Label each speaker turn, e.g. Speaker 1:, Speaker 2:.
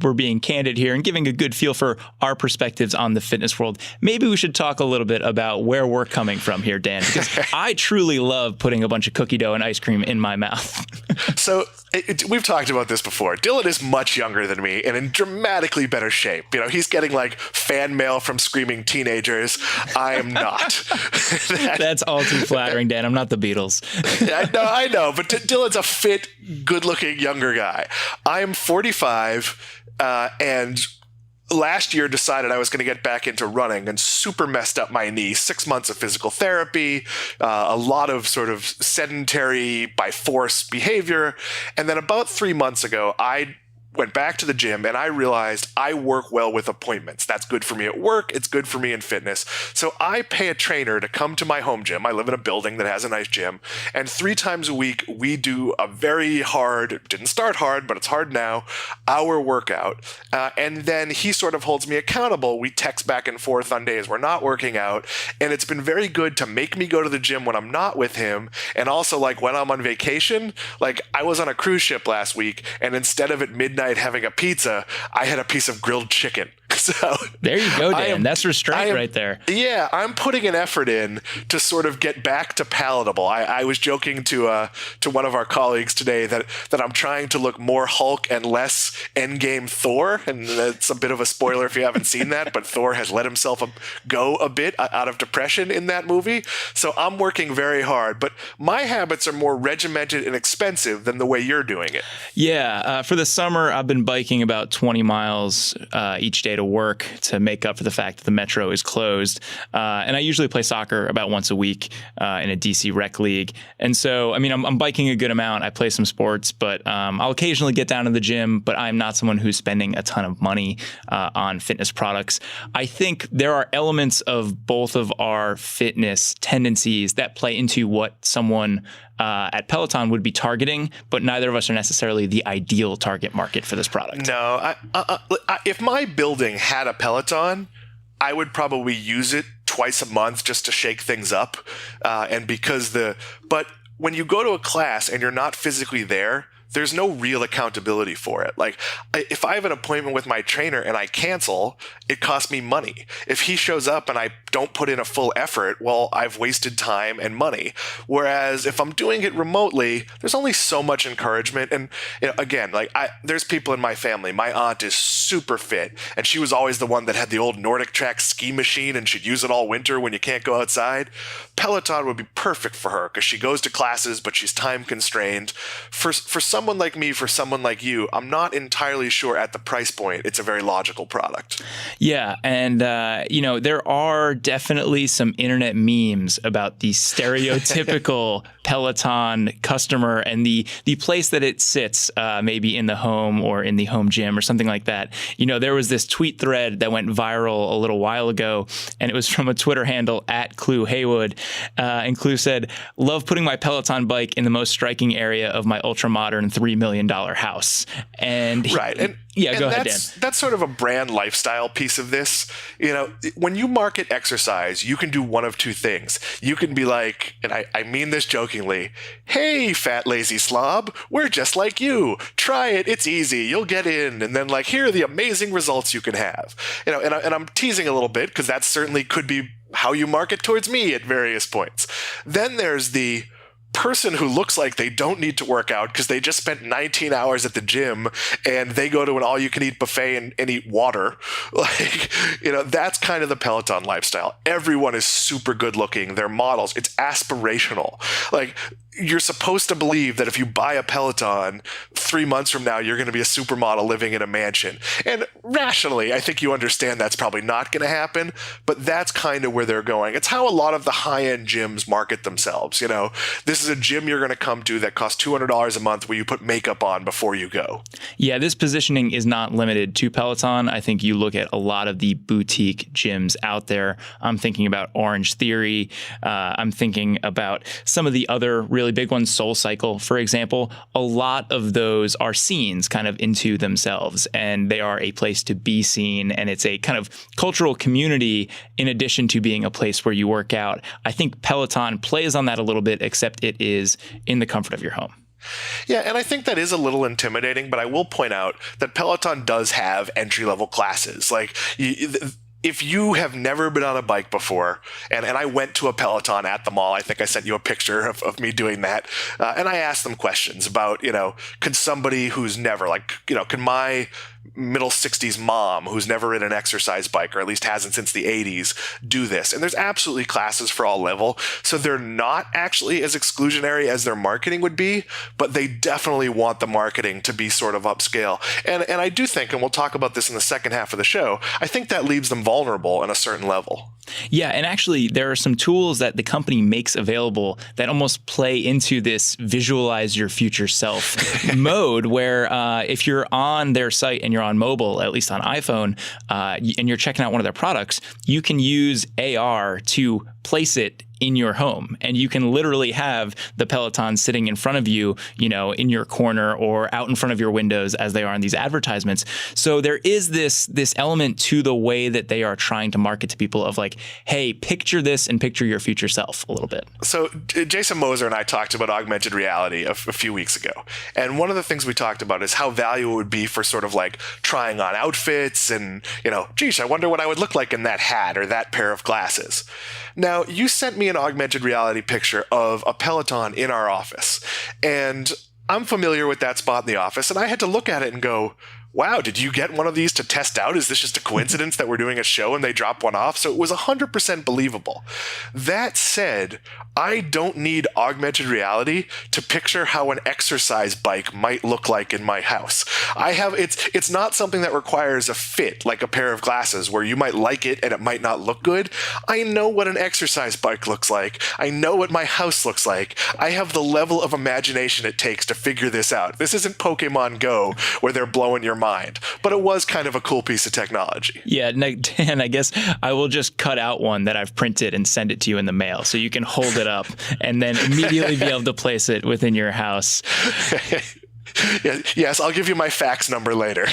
Speaker 1: we're being candid here and giving a good feel for our perspectives on the fitness world, maybe we should talk a little bit about where we're coming from here, Dan, because I truly love putting a bunch of cookie dough and ice cream in my mouth.
Speaker 2: So we've talked about this before. Dylan is much younger than me and in dramatically better shape. You know, he's getting like fan mail from screaming teenagers. I am not.
Speaker 1: That's all too flattering, Dan. I'm not the Beatles.
Speaker 2: I know, but Dylan's a fit, good-looking younger guy. I am 45, and last year decided I was going to get back into running and super messed up my knee. 6 months of physical therapy, a lot of sort of sedentary by force behavior. And then about 3 months ago, I went back to the gym and I realized I work well with appointments. That's good for me at work. It's good for me in fitness. So I pay a trainer to come to my home gym. I live in a building that has a nice gym. And 3 times a week, we do a very hard, didn't start hard, but it's hard now, hour workout. And then he sort of holds me accountable. We text back and forth on days we're not working out. And it's been very good to make me go to the gym when I'm not with him. And also like when I'm on vacation, like I was on a cruise ship last week and instead of at midnight having a pizza, I had a piece of grilled chicken. So
Speaker 1: there you go, Dan. That's restraint right there.
Speaker 2: Yeah, I'm putting an effort in to sort of get back to palatable. I was joking to one of our colleagues today that I'm trying to look more Hulk and less Endgame Thor, and that's a bit of a spoiler if you haven't seen that, but Thor has let himself go a bit out of depression in that movie. So I'm working very hard, but my habits are more regimented and expensive than the way you're doing it.
Speaker 1: Yeah, for the summer, I've been biking about 20 miles each day to work to make up for the fact that the metro is closed. And I usually play soccer about once a week in a DC rec league. And so, I mean, I'm biking a good amount. I play some sports, but I'll occasionally get down to the gym, but I'm not someone who's spending a ton of money on fitness products. I think there are elements of both of our fitness tendencies that play into what someone at Peloton would be targeting, but neither of us are necessarily the ideal target market for this product.
Speaker 2: No, if my building had a Peloton, I would probably use it twice a month just to shake things up. But when you go to a class and you're not physically there, there's no real accountability for it. Like if I have an appointment with my trainer and I cancel, it costs me money. If he shows up and I don't put in a full effort, well, I've wasted time and money. Whereas if I'm doing it remotely, there's only so much encouragement. And you know, again, like there's people in my family. My aunt is super fit, and she was always the one that had the old Nordic Track ski machine, and she'd use it all winter when you can't go outside. Peloton would be perfect for her because she goes to classes, but she's time constrained. For someone like me, for someone like you, I'm not entirely sure at the price point it's a very logical product.
Speaker 1: Yeah, and there are definitely some internet memes about the stereotypical Peloton customer and the place that it sits, maybe in the home or in the home gym or something like that. You know, there was this tweet thread that went viral a little while ago, and it was from a Twitter handle at Clue Haywood. And Clue said, "Love putting my Peloton bike in the most striking area of my ultra-modern $3 million house." And
Speaker 2: right.
Speaker 1: Go ahead, Dan.
Speaker 2: That's sort of a brand lifestyle piece of this. You know, when you market exercise, you can do one of two things. You can be like, and I mean this jokingly, "Hey, fat lazy slob, we're just like you. Try it. It's easy. You'll get in." And then like, here are the amazing results you can have. You know, and I'm teasing a little bit because that certainly could be how you market towards me at various points. Then there's the person who looks like they don't need to work out because they just spent 19 hours at the gym and they go to an all-you-can-eat buffet and eat water. Like, you know, that's kind of the Peloton lifestyle. Everyone is super good looking. They're models. It's aspirational. Like, you're supposed to believe that if you buy a Peloton, 3 months from now, you're going to be a supermodel living in a mansion. And rationally, I think you understand that's probably not going to happen, but that's kind of where they're going. It's how a lot of the high-end gyms market themselves. You know, this is a gym you're going to come to that costs $200 a month where you put makeup on before you go.
Speaker 1: Yeah, this positioning is not limited to Peloton. I think you look at a lot of the boutique gyms out there. I'm thinking about Orange Theory. I'm thinking about some of the other really big ones, Soul Cycle, for example. A lot of those are scenes kind of into themselves, and they are a place to be seen, and it's a kind of cultural community in addition to being a place where you work out. I think Peloton plays on that a little bit, except it is in the comfort of your home.
Speaker 2: Yeah, and I think that is a little intimidating, but I will point out that Peloton does have entry-level classes. Like, if you have never been on a bike before, and I went to a Peloton at the mall, I think I sent you a picture of me doing that, and I asked them questions about, could somebody who's never, can my middle 60s mom who's never ridden an exercise bike, or at least hasn't since the 80s, do this? And there's absolutely classes for all level. So they're not actually as exclusionary as their marketing would be, but they definitely want the marketing to be sort of upscale. And I do think, and we'll talk about this in the second half of the show, I think that leaves them vulnerable on a certain level.
Speaker 1: Yeah, and actually there are some tools that the company makes available that almost play into this visualize your future self mode, where if you're on their site and you're on mobile, at least on iPhone, and you're checking out one of their products, you can use AR to place it in your home, and you can literally have the Peloton sitting in front of you, in your corner or out in front of your windows as they are in these advertisements. So there is this element to the way that they are trying to market to people of like, hey, picture this and picture your future self a little bit.
Speaker 2: So Jason Moser and I talked about augmented reality a few weeks ago. And one of the things we talked about is how valuable it would be for sort of like trying on outfits and, geez, I wonder what I would look like in that hat or that pair of glasses. Now, you sent me an augmented reality picture of a Peloton in our office, and I'm familiar with that spot in the office, and I had to look at it and go, wow, did you get one of these to test out? Is this just a coincidence that we're doing a show and they drop one off? So it was 100% believable. That said, I don't need augmented reality to picture how an exercise bike might look like in my house. It's not something that requires a fit, like a pair of glasses where you might like it and it might not look good. I know what an exercise bike looks like. I know what my house looks like. I have the level of imagination it takes to figure this out. This isn't Pokemon Go where they're blowing your mind, but it was kind of a cool piece of technology.
Speaker 1: Yeah, Dan, I guess I will just cut out one that I've printed and send it to you in the mail so you can hold it up and then immediately be able to place it within your house.
Speaker 2: Yes, I'll give you my fax number later.